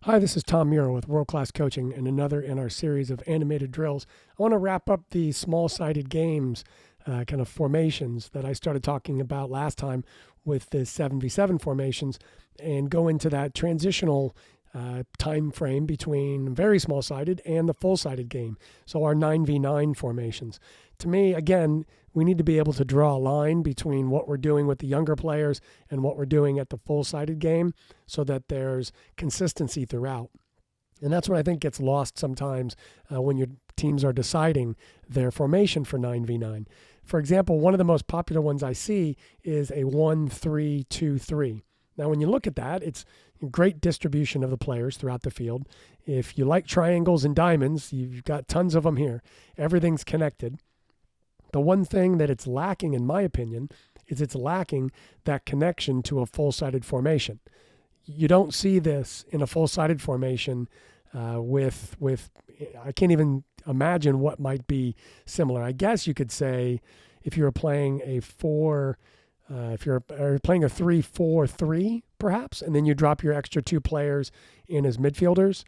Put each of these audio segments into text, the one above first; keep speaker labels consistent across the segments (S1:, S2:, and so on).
S1: Hi, this is Tom Muir with World Class Coaching and another in our series of animated drills. I want to wrap up the small-sided games, kind of formations that I started talking about last time with the 7v7 formations and go into that transitional time frame between very small-sided and the full-sided game. So our 9v9 formations. To me, again, we need to be able to draw a line between what we're doing with the younger players and what we're doing at the full-sided game so that there's consistency throughout. And that's what I think gets lost sometimes when your teams are deciding their formation for 9v9. For example, one of the most popular ones I see is a 1-3-2-3. Now, when you look at that, it's a great distribution of the players throughout the field. If you like triangles and diamonds, you've got tons of them here. Everything's connected. The one thing that it's lacking, in my opinion, is it's lacking that connection to a full-sided formation. You don't see this in a full-sided formation with I can't even imagine what might be similar. I guess you could say if you're playing a 3-4-3 perhaps, and then you drop your extra two players in as midfielders.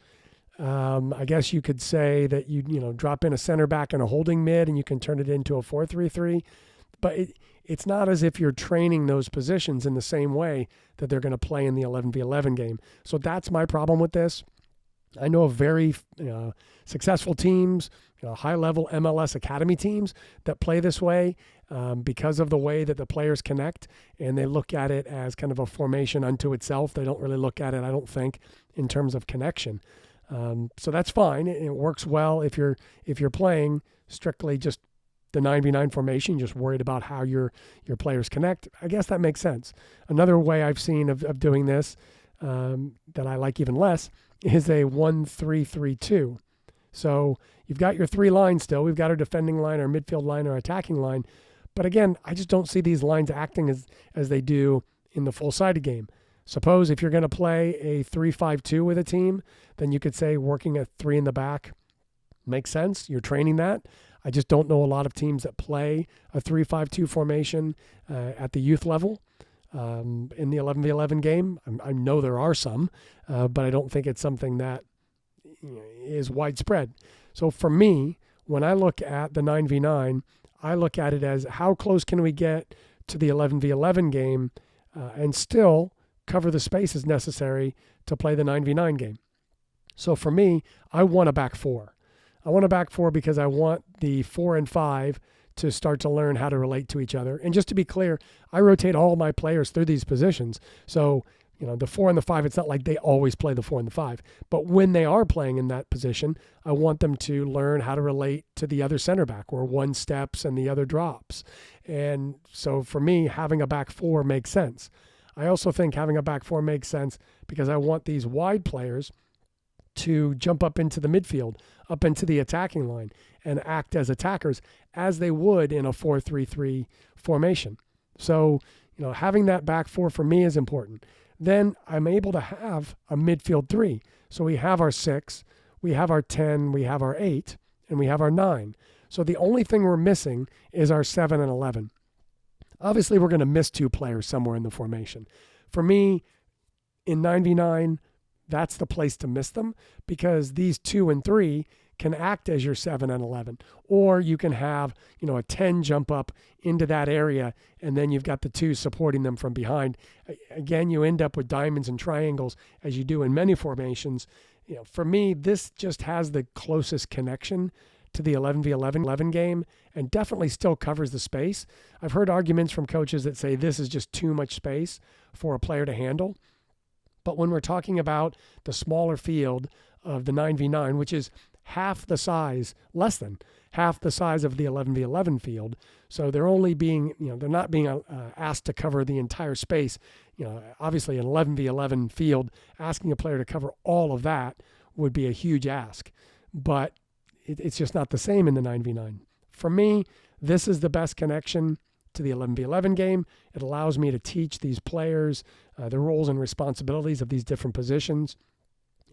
S1: I guess you could say that you drop in a center back and a holding mid and you can turn it into a 4-3-3. But it's not as if you're training those positions in the same way that they're going to play in the 11v11 game. So that's my problem with this. I know of very successful teams, high-level MLS academy teams that play this way because of the way that the players connect, and they look at it as kind of a formation unto itself. They don't really look at it, I don't think, in terms of connection. So that's fine. It works well if you're playing strictly just the 9v9 formation, just worried about how your players connect. I guess that makes sense. Another way I've seen of doing this that I like even less is a 1-3-3-2. So you've got your three lines still. We've got our defending line, our midfield line, our attacking line. But again, I just don't see these lines acting as they do in the full-sided game. Suppose if you're going to play a 3-5-2 with a team, then you could say working a three in the back makes sense. You're training that. I just don't know a lot of teams that play a 3-5-2 formation at the youth level in the 11v11 game. I know there are some, but I don't think it's something that is widespread. So for me, when I look at the 9v9, I look at it as how close can we get to the 11v11 game and still cover the spaces necessary to play the 9v9 game. So for me, I want a back four. I want a back four because I want the 4 and 5 to start to learn how to relate to each other. And just to be clear, I rotate all my players through these positions. So, the 4 and the 5, it's not like they always play the 4 and the 5. But when they are playing in that position, I want them to learn how to relate to the other center back where one steps and the other drops. And so for me, having a back four makes sense. I also think having a back four makes sense because I want these wide players to jump up into the midfield, up into the attacking line, and act as attackers as they would in a 4-3-3 formation. So, having that back four for me is important. Then I'm able to have a midfield three. So we have our 6, we have our 10, we have our 8, and we have our 9. So the only thing we're missing is our 7 and 11. Obviously, we're going to miss two players somewhere in the formation. For me, in 9v9, that's the place to miss them because these 2 and 3 can act as your 7 and 11. Or you can have, a 10 jump up into that area and then you've got the 2 supporting them from behind. Again, you end up with diamonds and triangles as you do in many formations. For me, this just has the closest connection to the 11v11 game and definitely still covers the space. I've heard arguments from coaches that say this is just too much space for a player to handle. But when we're talking about the smaller field of the 9v9, which is half the size, less than half the size of the 11v11 field, so they're only being, they're not being asked to cover the entire space. Obviously an 11v11 field, asking a player to cover all of that would be a huge ask. But it's just not the same in the 9v9. For me, this is the best connection to the 11v11 game. It allows me to teach these players the roles and responsibilities of these different positions.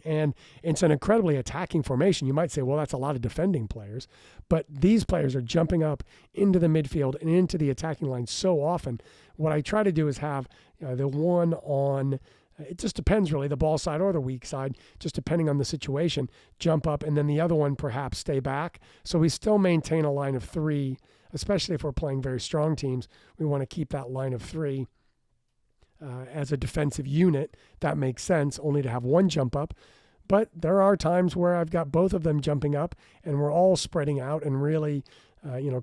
S1: And it's an incredibly attacking formation. You might say, well, that's a lot of defending players. But these players are jumping up into the midfield and into the attacking line so often. What I try to do is have the one on It just depends really, the ball side or the weak side, just depending on the situation, jump up, and then the other one perhaps stay back. So we still maintain a line of 3, especially if we're playing very strong teams. We want to keep that line of 3 as a defensive unit. That makes sense, only to have one jump up. But there are times where I've got both of them jumping up, and we're all spreading out and really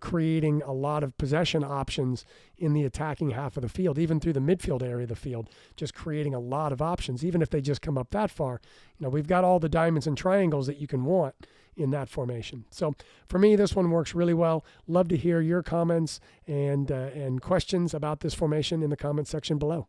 S1: creating a lot of possession options in the attacking half of the field, even through the midfield area of the field, just creating a lot of options, even if they just come up that far. We've got all the diamonds and triangles that you can want in that formation. So for me, this one works really well. Love to hear your comments and questions about this formation in the comments section below.